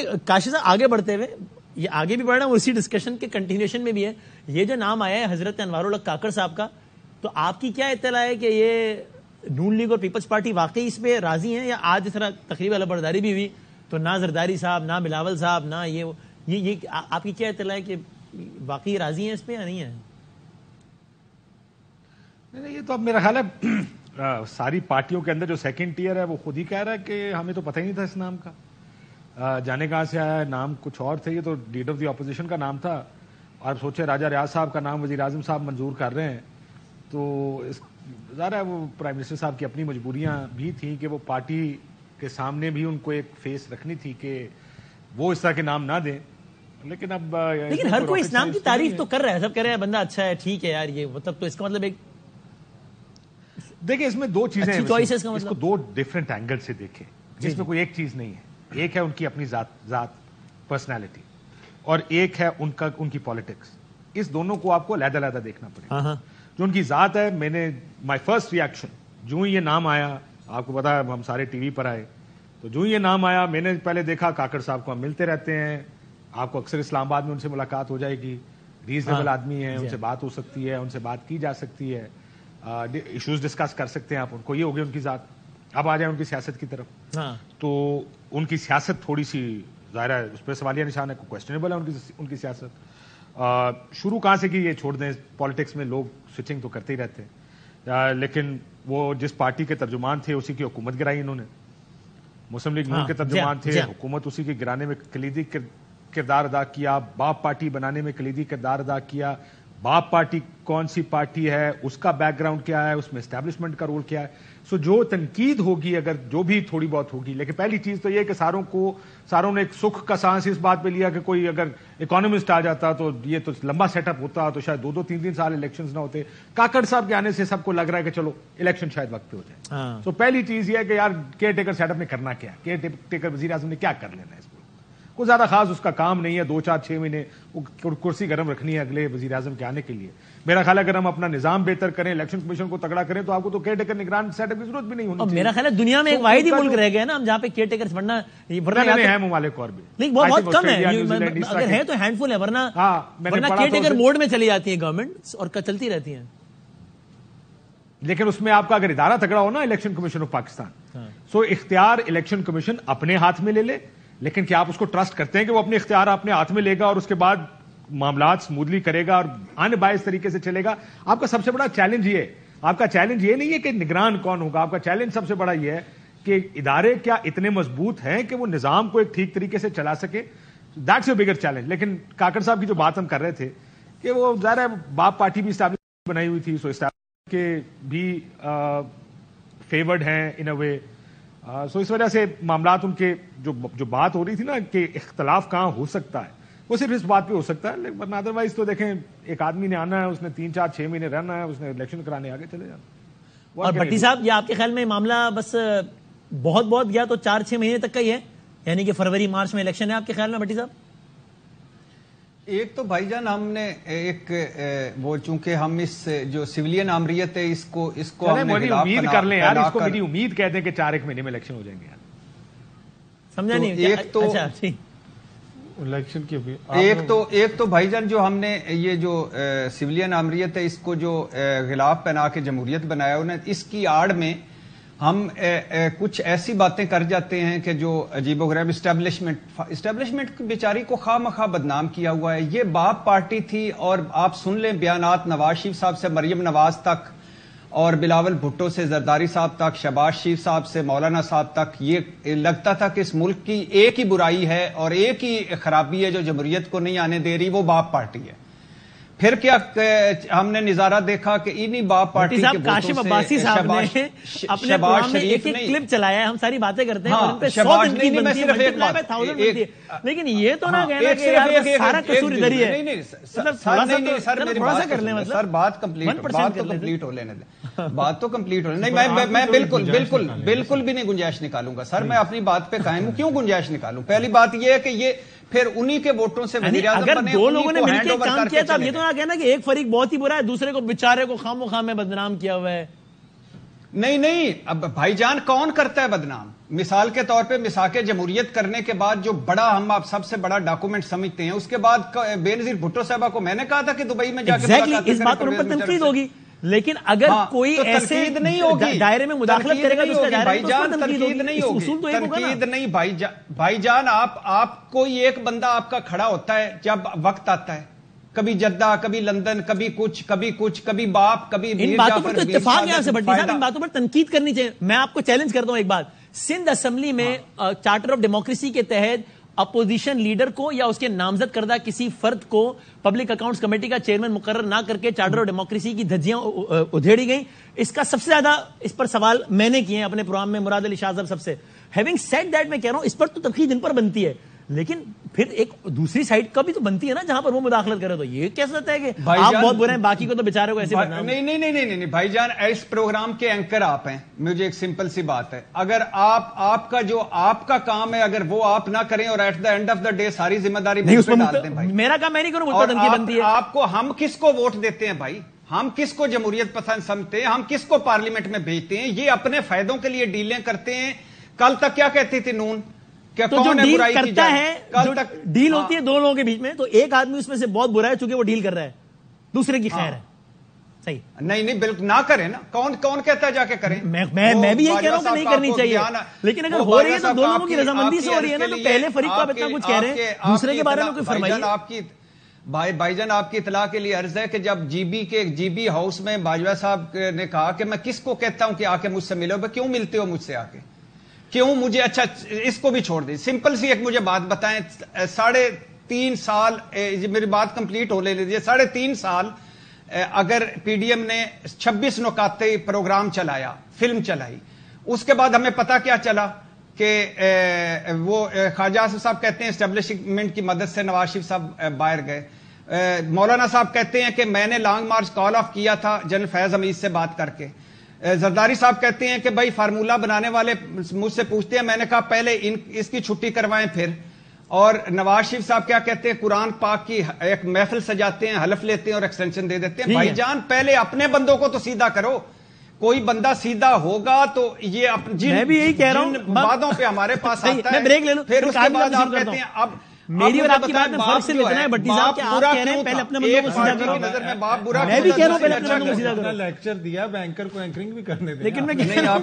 دیکھیں کاشف صاحب آگے بڑھتے ہوئے یہ آگے بھی بڑھنا اسی ڈسکشن کے کنٹینیوشن میں بھی ہے. یہ جو نام آیا ہے حضرت انوار الحق کاکڑ صاحب کا, تو آپ کی کیا اطلاع ہے کہ یہ نون لیگ اور پیپلز پارٹی واقعی اس پہ راضی ہیں, یا آج اس طرح تقریبا علمبرداری بھی ہوئی تو نہ زرداری صاحب نہ بلاول صاحب نہ یہ آپ کی کیا اطلاع ہے کہ واقعی راضی ہیں اس پہ یا نہیں ہیں؟ نہیں, یہ تو اب میرا خیال ہے ساری پارٹیوں کے اندر جو سیکنڈ ٹیئر ہے وہ خود ہی کہہ رہا ہے کہ ہمیں تو پتہ ہی نہیں تھا اس نام کا, جانے کہاں سے آیا, نام کچھ اور تھے, یہ تو لیڈر آف دی اپوزیشن کا نام تھا, اور سوچے راجہ ریاض صاحب کا نام وزیر اعظم صاحب منظور کر رہے ہیں, تو ظاہر ہے وہ پرائم منسٹر صاحب کی اپنی مجبوریاں بھی تھیں کہ وہ پارٹی کے سامنے بھی ان کو ایک فیس رکھنی تھی کہ وہ اس طرح کے نام نہ دیں. لیکن اب ہر کوئی اس نام کی تعریف تو کر رہا ہے, سب کہہ رہے ہیں بندہ اچھا ہے, ٹھیک ہے یار, یہ مطلب تو اس کا مطلب ایک دیکھیں اس میں دو چیزیں ہیں, اس کو دو ڈفرینٹ اینگل سے دیکھیں, جس میں کوئی ایک چیز نہیں ہے. ایک ہے ان کی اپنی ذات پرسنالٹی, اور ایک ہے ان کی پالیٹکس. اس دونوں کو آپ کو علیحدہ علیحدہ دیکھنا پڑے گا. جو ان کی ذات ہے, میں نے مائی فرسٹ ریئیکشن جو ہی یہ نام آیا, آپ کو پتا ہے ہم سارے ٹی وی پر آئے, تو جو ہی یہ نام آیا میں نے پہلے دیکھا کاکڑ صاحب کو ہم ملتے رہتے ہیں, آپ کو اکثر اسلام آباد میں ان سے ملاقات ہو جائے گی, ریزنیبل آدمی ہیں, ان سے بات ہو سکتی ہے, ان سے بات کی جا سکتی ہے, ایشوز ڈسکس کر سکتے ہیں آپ ان کو, یہ ہو گئی ان کی ذات. اب آ جائیں ان کی سیاست کی طرف, تو ان کی سیاست تھوڑی سی ظاہر ہے اس پہ سوالیہ نشان ہے, کویسچنیبل ہے ان کی سیاست. شروع کہاں سے کی یہ چھوڑ دیں, پالیٹکس میں لوگ سوئچنگ تو کرتے ہی رہتے ہیں, لیکن وہ جس پارٹی کے ترجمان تھے اسی کی حکومت گرائی انہوں نے. مسلم لیگ نون کے ترجمان تھے, حکومت اسی کی گرانے میں کلیدی کردار ادا کیا, باپ پارٹی بنانے میں کلیدی کردار ادا کیا. باپ پارٹی کون سی پارٹی ہے, اس کا بیک گراؤنڈ کیا ہے, اس میں اسٹیبلشمنٹ کا رول کیا ہے. سو جو تنقید ہوگی, اگر جو بھی تھوڑی بہت ہوگی, لیکن پہلی چیز تو یہ کہ ساروں نے ایک سکھ کا سانس اس بات پہ لیا کہ کوئی اگر اکانومسٹ آ جاتا تو یہ تو لمبا سیٹ اپ ہوتا, تو شاید 2-3 سال الیکشنز نہ ہوتے. کاکڑ صاحب کے آنے سے سب کو لگ رہا ہے کہ چلو الیکشن شاید وقت پہ ہو جائے. سو پہلی چیز یہ ہے کہ یار کیئر ٹیکر سیٹ اپ نے کرنا کیا, کیئر ٹیکر وزیر اعظم نے کیا کر لینا ہے, اس کو کوئی زیادہ خاص اس کا کام نہیں ہے. 2-4-6 مہینے کرسی گرم رکھنی ہے اگلے وزیر اعظم کے آنے کے لیے. میرا خیال ہے اگر ہم اپنا نظام بہتر کریں, الیکشن کمیشن کو تگڑا کریں, تو آپ کو تو کیئر ٹیکر نگران سیٹ اپ کی ضرورت بھی نہیں ہونی چاہیے. میرا خیال ہے دنیا میں ایک واحد ہی ملک رہ گیا نا ہم جہاں پہ کیئر ٹیکرز بننا ہے ممالک اور بھی, لیکن بہت کم ہے, اگر ہے تو ہینڈ فل ہے, ورنہ کیئر ٹیکر موڈ میں چلی جاتی ہے گورنمنٹ اور چلتی رہتی ہیں. لیکن اس میں آپ کا اگر ادارہ تگڑا ہو نا, الیکشن کمیشن آف پاکستان, سو اختیار الیکشن کمیشن اپنے ہاتھ میں لے لے, لیکن کیا آپ اس کو ٹرسٹ کرتے ہیں کہ وہ اپنے اختیار اپنے ہاتھ میں لے گا اور اس کے بعد معاملات سموتھلی کرے گا اور ان بائس طریقے سے چلے گا؟ آپ کا سب سے بڑا چیلنج یہ ہے, آپ کا چیلنج یہ نہیں ہے کہ نگران کون ہوگا, آپ کا چیلنج سب سے بڑا یہ ہے کہ ادارے کیا اتنے مضبوط ہیں کہ وہ نظام کو ایک ٹھیک طریقے سے چلا سکے. That's a bigger challenge. لیکن کاکڑ صاحب کی جو بات ہم کر رہے تھے کہ وہ ظاہر ہے باپ پارٹی بھی اسٹیبلش بنائی ہوئی تھی, سو اسٹیبلش کے بھی فیورڈ ہیں ان اے وے, سو اس وجہ سے معاملات ان کے جو بات ہو رہی تھی نا کہ اختلاف کہاں ہو سکتا ہے, وہ صرف اس بات پہ ہو سکتا ہے. لیکن ادروائز تو دیکھیں ایک آدمی نے آنا ہے, اس نے 3-4-6 مہینے رہنا ہے, اس نے الیکشن کرانے آگے چلے جانا. اور بھٹی صاحب یہ آپ کے خیال میں معاملہ بس بہت گیا تو 4-6 مہینے تک کا ہی ہے, یعنی کہ فروری مارچ میں الیکشن ہے آپ کے خیال میں بھٹی صاحب؟ ایک تو بھائی جان ہم نے ایک وہ چونکہ ہم اس جو سویلین آمریت ہے اس کو ہم نے امید کر لیں یار, اس کو میری امید کہتے ہیں کہ 4-1 مہینے میں الیکشن ہو جائیں گے یار. سمجھا نہیں, ایک تو الیکشن کی ایک تو بھائی جان جو ہم نے یہ جو سویلین آمریت ہے اس کو جو غلاف پہنا کے جمہوریت بنایا انہیں, اس کی آڑ میں ہم کچھ ایسی باتیں کر جاتے ہیں کہ جو عجیب و غریب اسٹیبلشمنٹ بیچاری کو خواہ مخواہ بدنام کیا ہوا ہے. یہ باپ پارٹی تھی, اور آپ سن لیں بیانات نواز شریف صاحب سے مریم نواز تک, اور بلاول بھٹو سے زرداری صاحب تک, شہباز شریف صاحب سے مولانا صاحب تک, یہ لگتا تھا کہ اس ملک کی ایک ہی برائی ہے اور ایک ہی خرابی ہے جو جمہوریت کو نہیں آنے دے رہی, وہ باپ پارٹی ہے. پھر کیا ہم نے نظارہ دیکھا کہ انہی باپ پارٹی کے کاشف عباسی صاحب نے اپنے پروگرام میں ایک کلپ چلایا ہے, ہم ساری باتیں کرتے ہیں اور ان پہ 100 دن کی بنتی ہے, لیکن یہ تو نہ کہنا کہ یار سارا قصور ادھر ہی ہے. سر بات کمپلیٹ ہو لینے دیں, بات تو کمپلیٹ ہو لینے. میں بالکل بھی نہیں گنجائش نکالوں گا سر, میں اپنی بات پہ قائم ہوں. کیوں گنجائش نکالوں؟ پہلی بات یہ ہے کہ یہ پھر انہی کے ووٹوں سے وزیر اعظم بنے, اگر 2 لوگوں نے مل کے کام کیا تھا, یہ تو نہ کہنا کہ ایک فریق بہت ہی برا ہے, دوسرے کو بیچارے کو خام و خام میں بدنام کیا ہوا ہے. نہیں اب بھائی جان کون کرتا ہے بدنام؟ مثال کے طور پہ مساق جمہوریت کرنے کے بعد جو بڑا ہم آپ سب سے بڑا ڈاکومنٹ سمجھتے ہیں، اس کے بعد بے نظیر بھٹو صاحبہ کو میں نے کہا تھا کہ دبئی میں جا کے اس بات پر تنقید ہوگی، لیکن اگر کوئی ایسے نہیں ہوگی دائرے میں مداخلت کرے گا تو اس کا دائرہ بھائی جان تنقید نہیں ہوگی، تنقید نہیں بھائی جان آپ کوئی ایک بندہ آپ کا کھڑا ہوتا ہے جب وقت آتا ہے، کبھی جدہ، کبھی لندن، کبھی کچھ کبھی باپ، کبھی ان باتوں پر تو اتفاق ہے آپ سے بھٹی صاحب، ان باتوں پر تنقید کرنی چاہیے۔ میں آپ کو چیلنج کرتا ہوں ایک بات، سندھ اسمبلی میں چارٹر آف ڈیموکریسی کے تحت اپوزیشن لیڈر کو یا اس کے نامزد کردہ کسی فرد کو پبلک اکاؤنٹس کمیٹی کا چیئرمین مقرر نہ کر کے چارٹر آف ڈیموکریسی کی دھجیاں ادھیڑی گئیں۔ اس کا سب سے زیادہ اس پر سوال میں نے کیے ہیں اپنے پروگرام میں مراد علی شاہ صاحب سب سے۔ ہیونگ سیڈ دیٹ میں کہہ رہا ہوں اس پر تو تنقید ان پر بنتی ہے، لیکن پھر ایک دوسری سائڈ کا بھی تو بنتی ہے نا جہاں پر وہ مداخلت کرے، تو یہ کیسا ہوتا ہے کہ آپ بہت برے ہیں باقی کو تو بیچارے کو ایسے بدنام۔ نہیں بھائی جان، اس پروگرام کے اینکر آپ ہیں، مجھے ایک سمپل سی بات ہے، اگر آپ کا جو آپ کا کام ہے اگر وہ آپ نہ کریں اور at the end of the day ساری ذمہ داری مجھ پہ ڈال دیں بھائی، میرا کام میں نہیں کروں، تنقید بنتی ہے۔ آپ کو ہم کس کو ووٹ دیتے ہیں بھائی؟ ہم کس کو جمہوریت پسند سمجھتے ہیں؟ ہم کس کو پارلیمنٹ میں بھیجتے ہیں؟ یہ اپنے فائدوں کے لیے ڈیلیں کرتے ہیں۔ کل تک کیا کہتی تھی نون؟ تو جو ڈیل کرتا ہے، جو ڈیل ہوتی ہے دو لوگوں کے بیچ میں، تو ایک آدمی اس میں سے بہت برا ہے چونکہ وہ ڈیل کر رہا ہے، دوسرے کی خیر ہے۔ صحیح نہیں بالکل نہ کریں نا، کون کہتا ہے جا کے کریں؟ میں بھی یہی کہہ رہا ہوں کہ نہیں کرنی چاہیے، لیکن اگر ہو رہی ہے تو دو لوگوں کی رضامندی سے ہو رہی ہے نا، تو پہلے فریق کو آپ اتنا کچھ کہہ رہے ہیں، دوسرے کے بارے میں کوئی فرمائیے۔ بھائی جان آپ کی اطلاع کے لیے عرض ہے کہ جب جی بی ہاؤس میں باجوہ صاحب نے کہا کہ میں کس کو کہتا ہوں کہ آ کے مجھ سے ملو، کیوں ملتے ہو مجھ سے آ کے، کیوں مجھے؟ اچھا اس کو بھی چھوڑ دیں، سمپل سی ایک مجھے بات بتائیں، 3.5 سال میری بات کمپلیٹ ہو لے لیجیے، 3.5 سال اگر پی ڈی ایم نے 26 نکاتی پروگرام چلایا، فلم چلائی، اس کے بعد ہمیں پتا کیا چلا کہ وہ خواجہ آصف صاحب کہتے ہیں اسٹیبلشمنٹ کی مدد سے نواز شریف صاحب باہر گئے، مولانا صاحب کہتے ہیں کہ میں نے لانگ مارچ کال آف کیا تھا جنرل فیض حمید سے بات کر کے، زرداری صاحب کہتے ہیں کہ بھائی فارمولہ بنانے والے مجھ سے پوچھتے ہیں، میں نے کہا پہلے اس کی چھٹی کروائیں پھر، اور نواز شریف صاحب کیا کہتے ہیں، قرآن پاک کی ایک محفل سجاتے ہیں، حلف لیتے ہیں اور ایکسٹینشن دے دیتے ہیں۔ بھائی جان پہلے اپنے بندوں کو تو سیدھا کرو، کوئی بندہ سیدھا ہوگا تو یہ میں بھی یہی کہہ رہا ہوں، باتوں پہ ہمارے پاس آتا ہے، بریک لے لوں پھر اس کے بعد آپ کہتے ہیں اب میری اور آپ کی بات میں فرق صرف اتنا ہے بھٹی صاحب کہ آپ کہہ رہے ہیں پہلے اپنے بندوں کو سیدھا کرو، میں بھی کہہ رہا ہوں پہلے اپنے بندوں کو سیدھا کرو۔ لیکچر دیا بینکر کو اینکرنگ بھی کرنے دیں، لیکن میں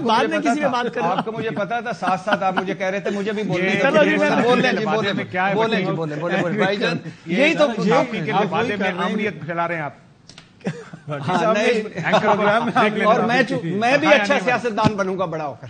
بعد میں کسی سے بات کر رہا ہوں، آپ کو مجھے پتا تھا، ساتھ ساتھ آپ مجھے کہہ رہے تھے مجھے بھی بولنے بولیں بھائی جان، یہی تو عملیت پھیلا رہے ہیں آپ، اور میں بھی اچھا سیاستدان بنوں گا بڑا ہو کر۔